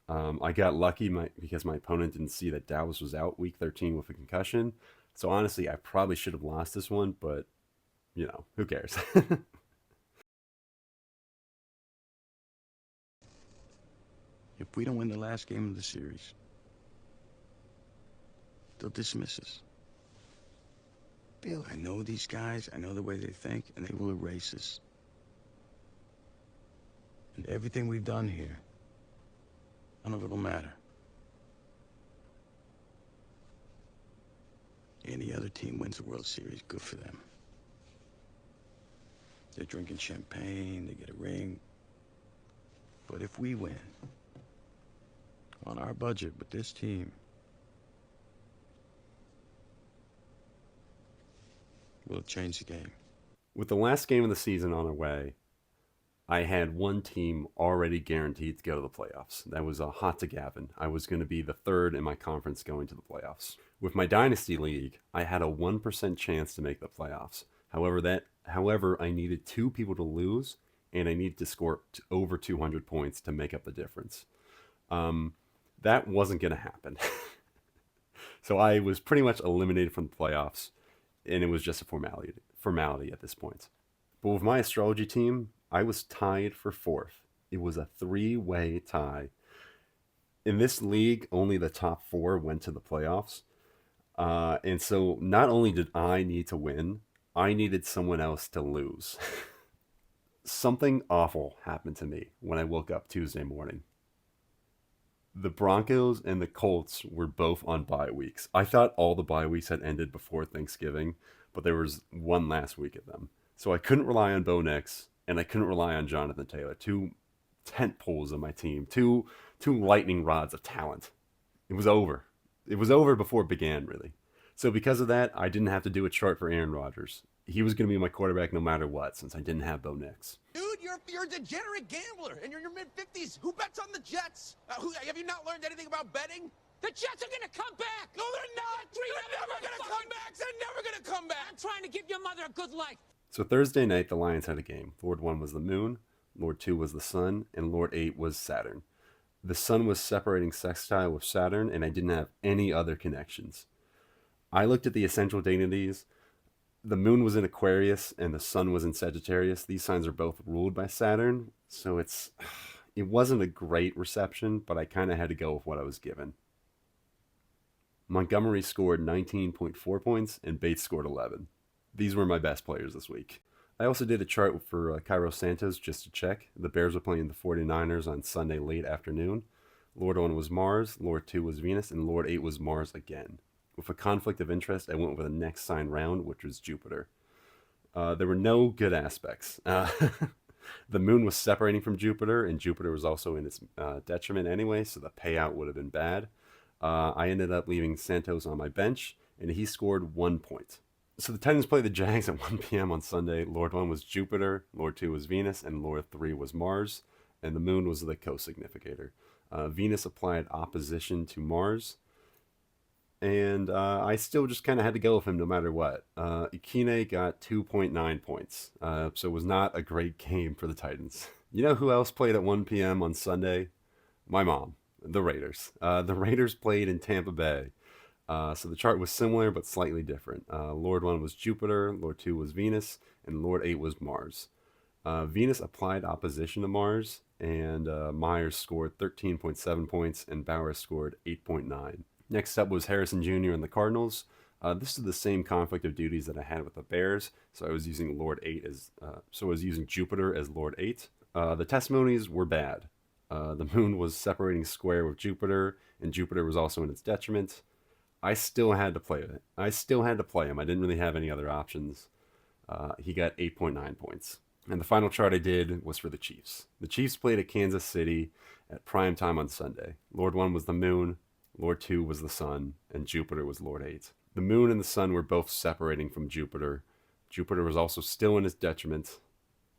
I got lucky because my opponent didn't see that Dallas was out week 13 with a concussion. So honestly, I probably should have lost this one, but who cares? If we don't win the last game of the series, they'll dismiss us. Bill, I know these guys, I know the way they think, and they will erase us. And everything we've done here, none of it'll matter. Any other team wins the World Series, good for them. They're drinking champagne, they get a ring. But if we win, on our budget with this team, we'll change the game. With the last game of the season on our way, I had one team already guaranteed to go to the playoffs. That was hot to Gavin. I was going to be the third in my conference going to the playoffs. With my Dynasty League, I had a 1% chance to make the playoffs. However, I needed two people to lose, and I needed to score over 200 points to make up the difference. That wasn't going to happen. So I was pretty much eliminated from the playoffs, and it was just a formality at this point. But with my Astrology team, I was tied for fourth. It was a three-way tie. In this league, only the top four went to the playoffs. And so not only did I need to win, I needed someone else to lose. Something awful happened to me when I woke up Tuesday morning. The Broncos and the Colts were both on bye weeks. I thought all the bye weeks had ended before Thanksgiving, but there was one last week of them. So I couldn't rely on Bo Nix, and I couldn't rely on Jonathan Taylor. Two tent poles of my team, two lightning rods of talent. It was over. It was over before it began, really. So because of that, I didn't have to do a chart for Aaron Rodgers. He was going to be my quarterback no matter what, since I didn't have Bo Nix. Dude, you're a degenerate gambler, and you're in your mid-50s. Who bets on the Jets? Have you not learned anything about betting? The Jets are gonna come back! No, they're not! They're never gonna come back! They're never gonna come back! I'm trying to give your mother a good life. So Thursday night, the Lions had a game. Lord 1 was the moon, Lord 2 was the sun, and Lord 8 was Saturn. The sun was separating sextile with Saturn, and I didn't have any other connections. I looked at the essential dignities. The moon was in Aquarius and the sun was in Sagittarius. These signs are both ruled by Saturn, so it wasn't a great reception, but I kind of had to go with what I was given. Montgomery scored 19.4 points and Bates scored 11. These were my best players this week. I also did a chart for Cairo Santos just to check. The Bears were playing the 49ers on Sunday late afternoon. Lord 1 was Mars, Lord 2 was Venus, and Lord 8 was Mars again. With a conflict of interest, I went with the next sign round, which was Jupiter. There were no good aspects. The moon was separating from Jupiter, and Jupiter was also in its detriment anyway, so the payout would have been bad. I ended up leaving Santos on my bench, and he scored 1 point. So the Titans played the Jags at 1 p.m. on Sunday. Lord 1 was Jupiter, Lord 2 was Venus, and Lord 3 was Mars, and the moon was the co-significator. Venus applied opposition to Mars, and I still just kind of had to go with him no matter what. Ikine got 2.9 points, so it was not a great game for the Titans. You know who else played at 1 p.m. on Sunday? My mom, the Raiders. The Raiders played in Tampa Bay. So the chart was similar but slightly different. Lord 1 was Jupiter, Lord 2 was Venus, and Lord 8 was Mars. Venus applied opposition to Mars, and Myers scored 13.7 points, and Bowers scored 8.9. Next up was Harrison Jr. and the Cardinals. This is the same conflict of duties that I had with the Bears, so I was using Jupiter as Lord 8. The testimonies were bad. The moon was separating square with Jupiter, and Jupiter was also in its detriment. I still had to play it. I still had to play him. I didn't really have any other options. He got 8.9 points. And the final chart I did was for the Chiefs. The Chiefs played at Kansas City at prime time on Sunday. Lord 1 was the moon, Lord 2 was the sun, and Jupiter was Lord 8. The moon and the sun were both separating from Jupiter. Jupiter was also still in its detriment,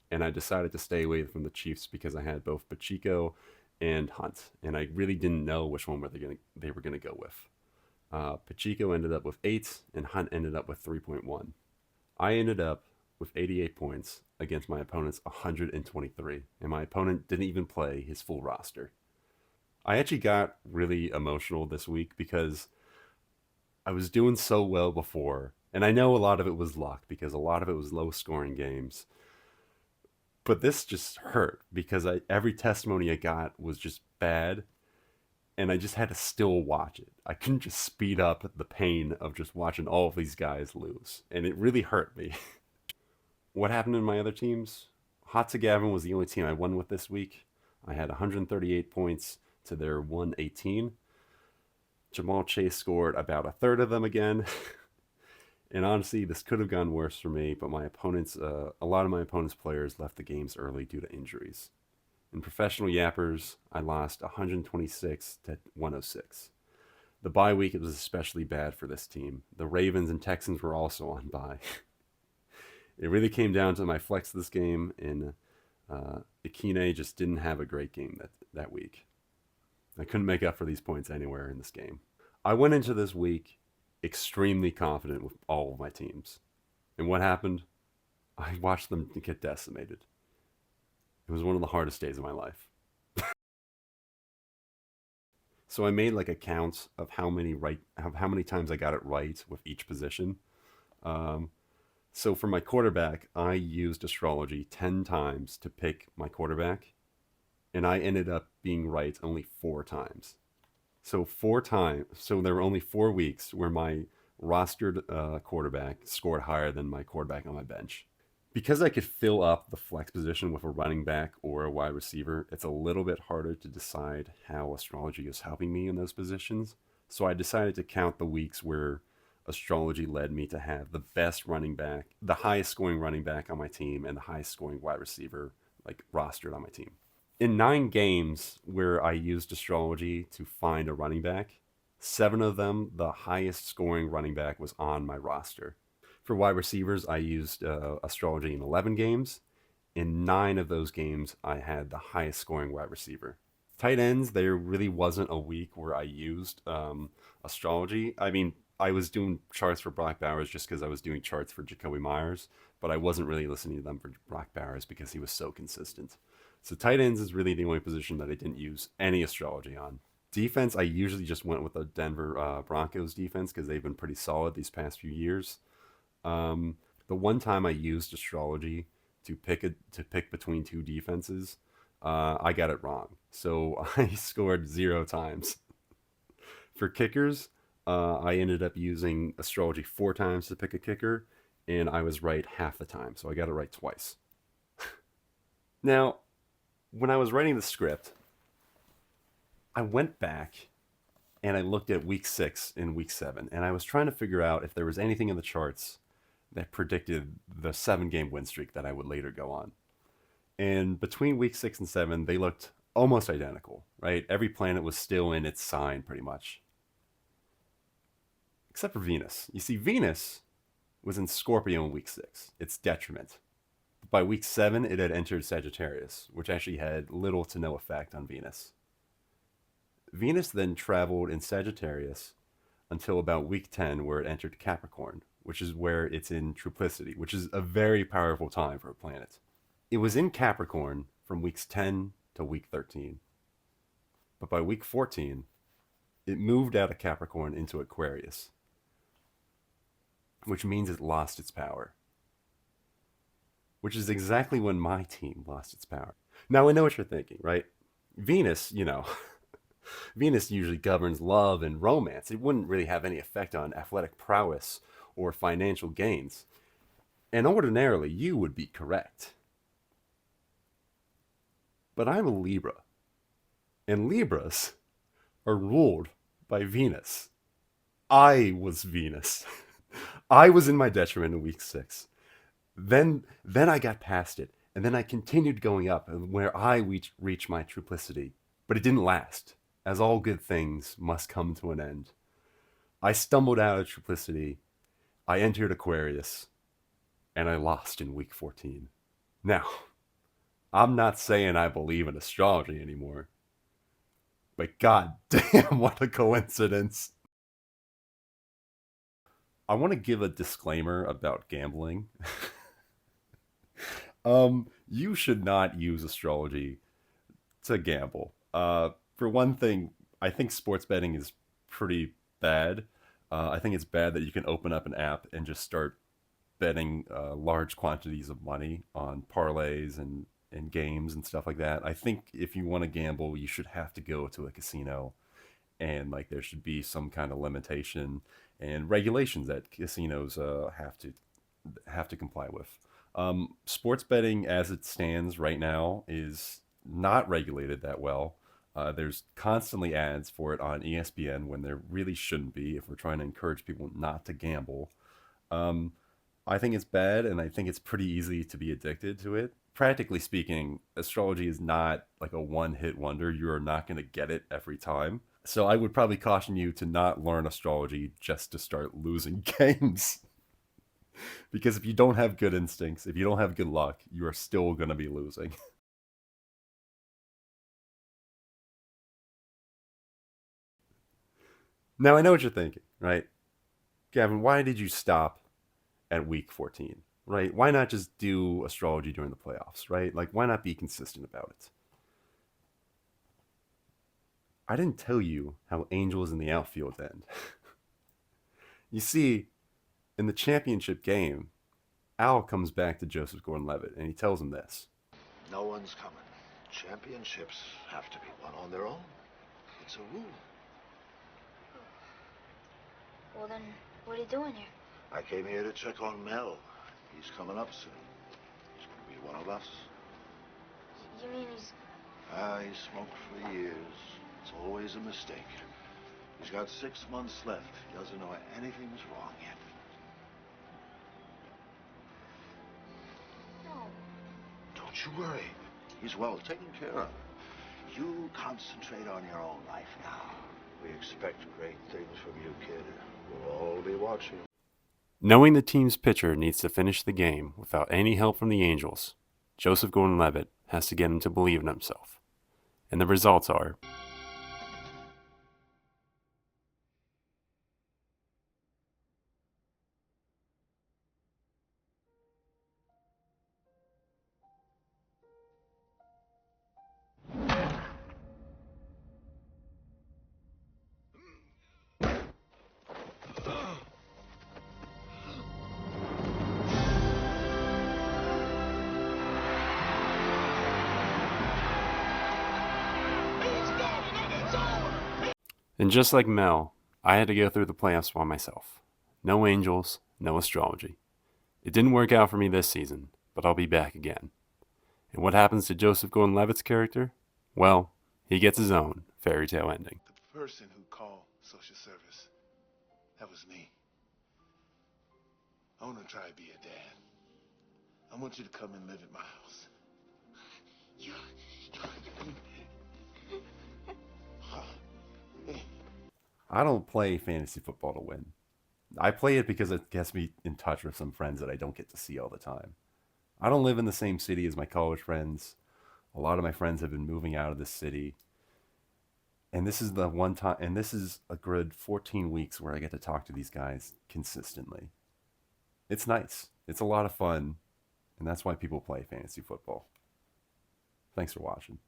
and I decided to stay away from the Chiefs because I had both Pacheco and Hunt, and I really didn't know which one they were gonna go with. Pacheco ended up with 8, and Hunt ended up with 3.1. I ended up with 88 points against my opponent's 123, and my opponent didn't even play his full roster. I actually got really emotional this week because I was doing so well before, and I know a lot of it was luck because a lot of it was low scoring games. But this just hurt because every testimony I got was just bad, and I just had to still watch it. I couldn't just speed up the pain of just watching all of these guys lose, and it really hurt me. What happened in my other teams? Gavin was the only team I won with this week. I had 138 points to their 118. Jamal Chase scored about a third of them again. And honestly, this could have gone worse for me, but a lot of my opponent's players left the games early due to injuries. In professional yappers, I lost 126 to 106. The bye week it was especially bad for this team. The Ravens and Texans were also on bye. It really came down to my flex this game, and Ikine just didn't have a great game that week. I couldn't make up for these points anywhere in this game. I went into this week extremely confident with all of my teams. And what happened? I watched them get decimated. It was one of the hardest days of my life. So I made like a count of how many times I got it right with each position. Um, so for my quarterback, I used astrology 10 times to pick my quarterback, and I ended up being right only 4 times. So 4 times. So there were only 4 weeks where my rostered quarterback scored higher than my quarterback on my bench. Because I could fill up the flex position with a running back or a wide receiver, it's a little bit harder to decide how astrology is helping me in those positions. So I decided to count the weeks where astrology led me to have the best running back, the highest scoring running back on my team, and the highest scoring wide receiver like rostered on my team. In 9 games where I used astrology to find a running back, 7 of them, the highest scoring running back was on my roster. For wide receivers, I used astrology in 11 games. In 9 of those games, I had the highest scoring wide receiver. Tight ends, there really wasn't a week where I used astrology. I mean, I was doing charts for Brock Bowers just because I was doing charts for Jacoby Myers, but I wasn't really listening to them for Brock Bowers because he was so consistent. So tight ends is really the only position that I didn't use any astrology on. Defense, I usually just went with the Denver Broncos defense because they've been pretty solid these past few years. The one time I used astrology to pick between 2 defenses, I got it wrong. So I scored 0 times. For kickers, I ended up using astrology 4 times to pick a kicker, and I was right half the time. So I got it right twice. Now, when I was writing the script, I went back and I looked at week 6 and week 7, and I was trying to figure out if there was anything in the charts that predicted the 7 game win streak that I would later go on. And between week 6 and 7, they looked almost identical, right? Every planet was still in its sign pretty much. Except for Venus. You see, Venus was in Scorpio in week 6, its detriment. By week 7, it had entered Sagittarius, which actually had little to no effect on Venus. Venus then traveled in Sagittarius until about week 10, where it entered Capricorn, which is where it's in triplicity, which is a very powerful time for a planet. It was in Capricorn from weeks 10 to week 13. But by week 14, it moved out of Capricorn into Aquarius, which means it lost its power. Which is exactly when my team lost its power. Now, I know what you're thinking, right? Venus, Venus usually governs love and romance. It wouldn't really have any effect on athletic prowess or financial gains. And ordinarily, you would be correct. But I'm a Libra, and Libras are ruled by Venus. I was Venus. I was in my detriment in week 6. Then I got past it, and then I continued going up where I reached my triplicity. But it didn't last, as all good things must come to an end. I stumbled out of triplicity, I entered Aquarius, and I lost in week 14. Now, I'm not saying I believe in astrology anymore, But god damn, what a coincidence. I want to give a disclaimer about gambling. You should not use astrology to gamble. For one thing, I think sports betting is pretty bad. I think it's bad that you can open up an app and just start betting large quantities of money on parlays and games and stuff like that. I think if you want to gamble, you should have to go to a casino, and like there should be some kind of limitation and regulations that casinos have to comply with. Sports betting, as it stands right now, is not regulated that well. There's constantly ads for it on ESPN when there really shouldn't be if we're trying to encourage people not to gamble. Um, I think it's bad, and I think it's pretty easy to be addicted to it. Practically speaking, astrology is not like a one hit wonder. You are not going to get it every time. So I would probably caution you to not learn astrology just to start losing games. Because if you don't have good instincts, if you don't have good luck, you are still going to be losing. Now, I know what you're thinking, right? Gavin, why did you stop at week 14, right? Why not just do astrology during the playoffs, right? Like, why not be consistent about it? I didn't tell you how Angels in the outfield end. You see, in the championship game, Al comes back to Joseph Gordon-Levitt and he tells him this. No one's coming. Championships have to be won on their own. It's a rule. Well, then, what are you doing here? I came here to check on Mel. He's coming up soon. He's going to be one of us. You mean he's... He's smoked for years. It's always a mistake. He's got 6 months left. He doesn't know anything's wrong yet. No. Don't you worry. He's well taken care of. You concentrate on your own life now. We expect great things from you, kid. We'll all be watching. Knowing the team's pitcher needs to finish the game without any help from the Angels, Joseph Gordon-Levitt has to get him to believe in himself. And the results are... And just like Mel, I had to go through the playoffs by myself. No Angels, no astrology. It didn't work out for me this season, but I'll be back again. And what happens to Joseph Gordon-Levitt's character? Well, he gets his own fairy tale ending. The person who called social service, that was me. I want to try to be a dad. I want you to come and live at my house. You... I don't play fantasy football to win. I play it because it gets me in touch with some friends that I don't get to see all the time. I don't live in the same city as my college friends. A lot of my friends have been moving out of this city. And this is the one time, and this is a good 14 weeks where I get to talk to these guys consistently. It's nice. It's a lot of fun. And that's why people play fantasy football. Thanks for watching.